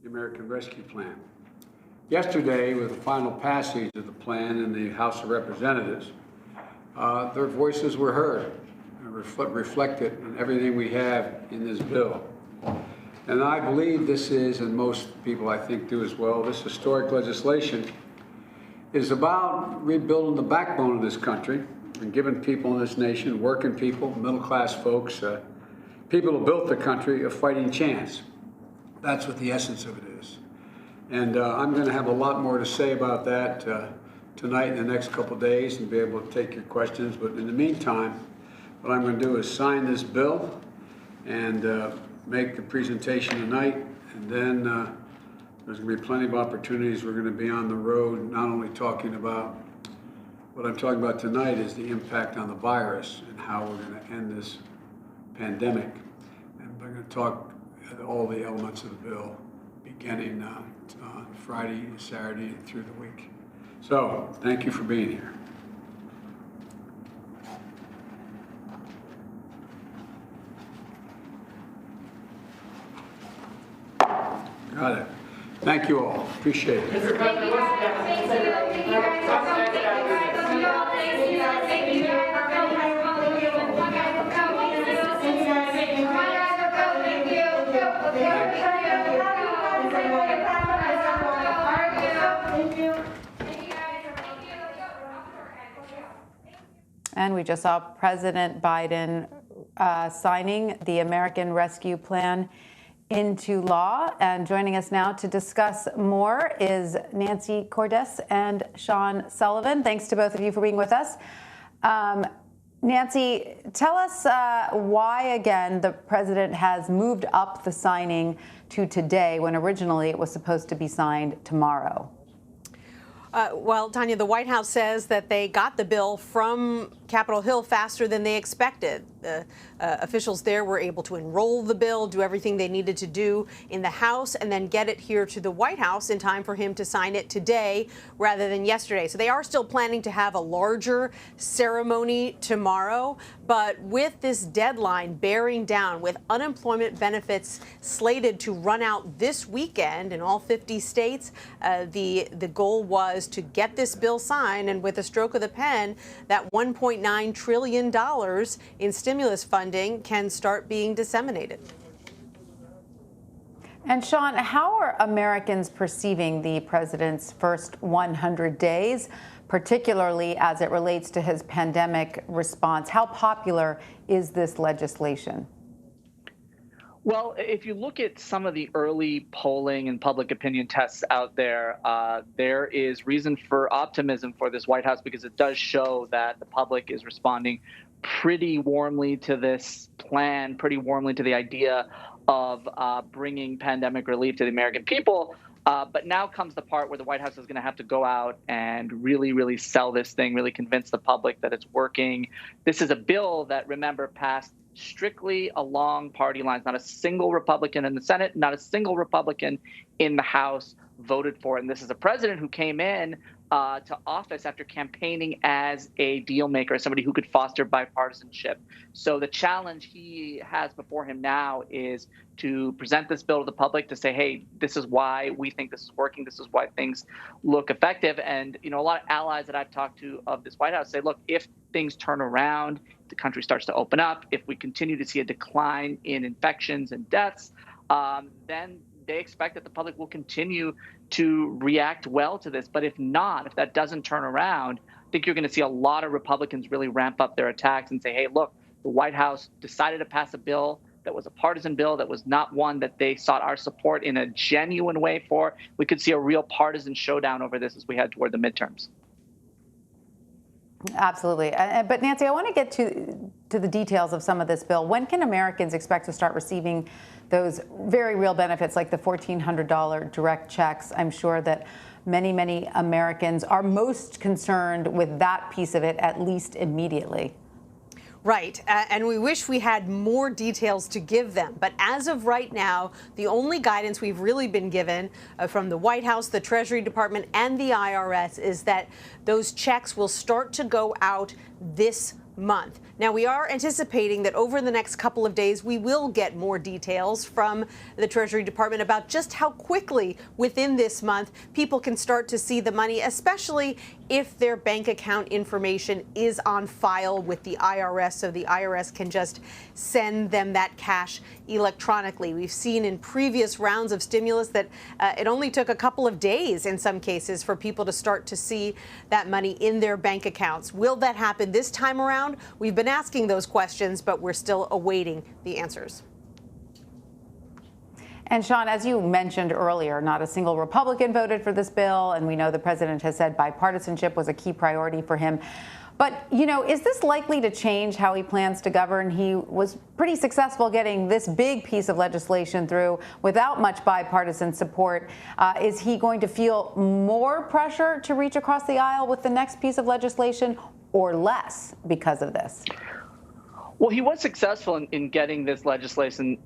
the American Rescue Plan. Yesterday, with the final passage of the plan in the House of Representatives, their voices were heard and reflected in everything we have in this bill. And I believe this is, and most people I think do as well, this historic legislation is about rebuilding the backbone of this country and giving people in this nation, working people, middle-class folks, people who built the country, a fighting chance. That's what the essence of it is. And I'm going to have a lot more to say about that tonight and the next couple of days and be able to take your questions. But in the meantime, what I'm going to do is sign this bill and make the presentation tonight. And then there's going to be plenty of opportunities. We're going to be on the road, not only talking about what I'm talking about tonight is the impact on the virus and how we're going to end this pandemic. And we're going to talk all the elements of the bill beginning on Friday, Saturday, and through the week. So, thank you for being here. Got it. Thank you all. Appreciate it. Mr. President, once again, Thank you guys so much. Thank you guys. And we just saw President Biden signing the American Rescue Plan into law. And joining us now to discuss more is Nancy Cordes and Sean Sullivan. Thanks to both of you for being with us. Nancy, tell us why, again, the president has moved up the signing to today when originally it was supposed to be signed tomorrow. Well, Tanya, the White House says that they got the bill from Capitol Hill faster than they expected. The officials there were able to enroll the bill, do everything they needed to do in the House, and then get it here to the White House in time for him to sign it today rather than yesterday. So they are still planning to have a larger ceremony tomorrow. But with this deadline bearing down, with unemployment benefits slated to run out this weekend in all 50 states, the goal was to get this bill signed, and with a stroke of the pen, that $1.9 trillion in stimulus funding can start being disseminated. And Sean, how are Americans perceiving the president's first 100 days, particularly as it relates to his pandemic response? How popular is this legislation? Well, if you look at some of the early polling and public opinion tests out there, there is reason for optimism for this White House because it does show that the public is responding pretty warmly to this plan, pretty warmly to the idea of bringing pandemic relief to the American people. But now comes the part where the White House is going to have to go out and really, really sell this thing, really convince the public that it's working. This is a bill that, remember, passed strictly along party lines. Not a single Republican in the Senate, not a single Republican in the House voted for it. And this is a president who came in to office after campaigning as a deal maker, somebody who could foster bipartisanship. So the challenge he has before him now is to present this bill to the public, to say, hey, this is why we think this is working. This is why things look effective. And, you know, a lot of allies that I've talked to of this White House say, look, if things turn around, the country starts to open up, if we continue to see a decline in infections and deaths, then they expect that the public will continue to react well to this. But if not, if that doesn't turn around, I think you're going to see a lot of Republicans really ramp up their attacks and say, hey, look, the White House decided to pass a bill that was a partisan bill, that was not one that they sought our support in a genuine way for. We could see a real partisan showdown over this as we head toward the midterms. Absolutely. But Nancy, I want to get to the details of some of this bill. When can Americans expect to start receiving those very real benefits like the $1,400 direct checks? I'm sure that many, many Americans are most concerned with that piece of it, at least immediately. Right. And we wish we had more details to give them. But as of right now, the only guidance we've really been given from the White House, the Treasury Department, and the IRS is that those checks will start to go out this month. Now, we are anticipating that over the next couple of days, we will get more details from the Treasury Department about just how quickly within this month people can start to see the money, especially if their bank account information is on file with the IRS, so the IRS can just send them that cash electronically. We've seen in previous rounds of stimulus that it only took a couple of days in some cases for people to start to see that money in their bank accounts. Will that happen this time around? We've been asking those questions, but we're still awaiting the answers. And Sean, as you mentioned earlier, not a single Republican voted for this bill, and we know the president has said bipartisanship was a key priority for him. But, you know, is this likely to change how he plans to govern? He was pretty successful getting this big piece of legislation through without much bipartisan support. Is he going to feel more pressure to reach across the aisle with the next piece of legislation, or less because of this? Well, he was successful in getting this legislation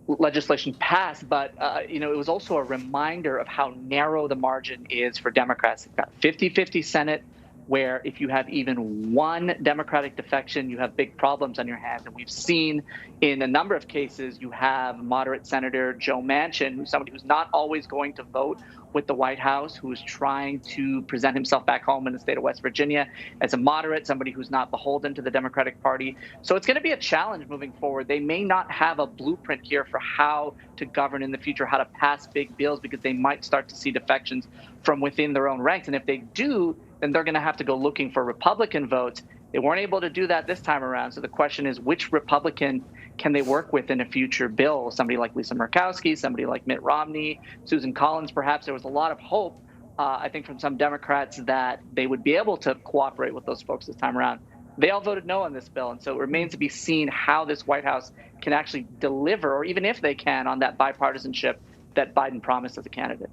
passed, but you know, it was also a reminder of how narrow the margin is for Democrats. They've got 50-50 Senate, where if you have even one Democratic defection, you have big problems on your hands. And we've seen in a number of cases, you have moderate Senator Joe Manchin, who's somebody who's not always going to vote with the White House, who is trying to present himself back home in the state of West Virginia as a moderate, somebody who's not beholden to the Democratic Party. So it's going to be a challenge moving forward. They may not have a blueprint here for how to govern in the future, how to pass big bills, because they might start to see defections from within their own ranks. And if they do, then they're going to have to go looking for Republican votes. They weren't able to do that this time around. So the question is, which Republican can they work with in a future bill? Somebody like Lisa Murkowski, somebody like Mitt Romney, Susan Collins, perhaps. There was a lot of hope, I think, from some Democrats that they would be able to cooperate with those folks this time around. They all voted no on this bill. And so it remains to be seen how this White House can actually deliver, or even if they can, on that bipartisanship that Biden promised as a candidate.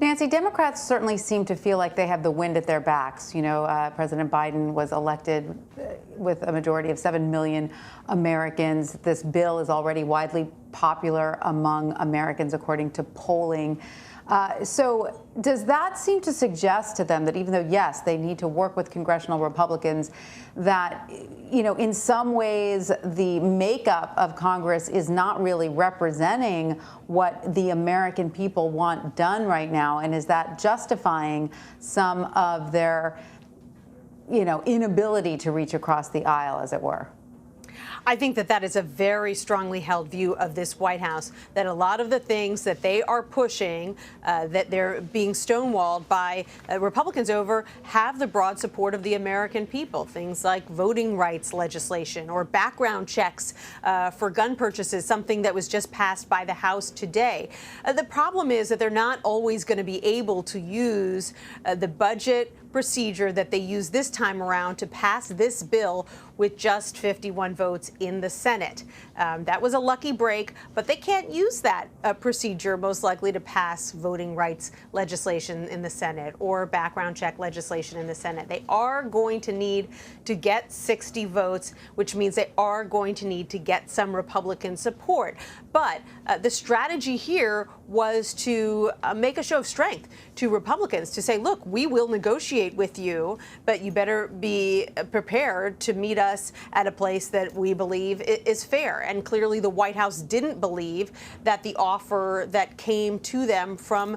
Nancy, Democrats certainly seem to feel like they have the wind at their backs. You know, President Biden was elected with a majority of 7 million Americans. This bill is already widely popular among Americans, according to polling. So does that seem to suggest to them that even though, yes, they need to work with congressional Republicans, that, you know, in some ways the makeup of Congress is not really representing what the American people want done right now? And is that justifying some of their, you know, inability to reach across the aisle, as it were? I think that that is a very strongly held view of this White House, that a lot of the things that they are pushing, that they're being stonewalled by Republicans over, have the broad support of the American people. Things like voting rights legislation or background checks for gun purchases, something that was just passed by the House today. The problem is that they're not always going to be able to use the budget procedure that they used this time around to pass this bill with just 51 votes in the Senate. That was a lucky break, but they can't use that procedure most likely to pass voting rights legislation in the Senate or background check legislation in the Senate. They are going to need to get 60 votes, which means they are going to need to get some Republican support. But the strategy here was to make a show of strength to Republicans, to say, look, we will negotiate with you, but you better be prepared to meet us at a place that we believe is fair. And clearly the White House didn't believe that the offer that came to them from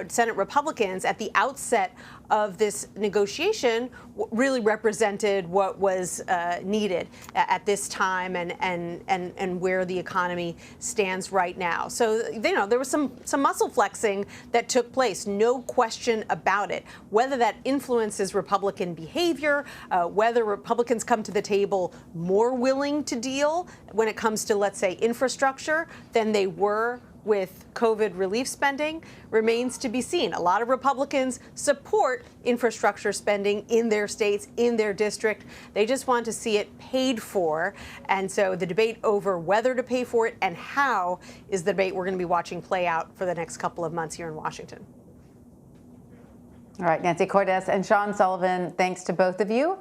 Senate Republicans at the outset of this negotiation really represented what was needed at this time and where the economy stands right now. So, you know, there was some muscle flexing that took place, no question about it. Whether that influences Republican behavior, whether Republicans come to the table more willing to deal when it comes to, let's say, infrastructure than they were with COVID relief spending, remains to be seen. A lot of Republicans support infrastructure spending in their states, in their district. They just want to see it paid for. And so the debate over whether to pay for it and how is the debate we're going to be watching play out for the next couple of months here in Washington. All right, Nancy Cordes and Sean Sullivan, thanks to both of you.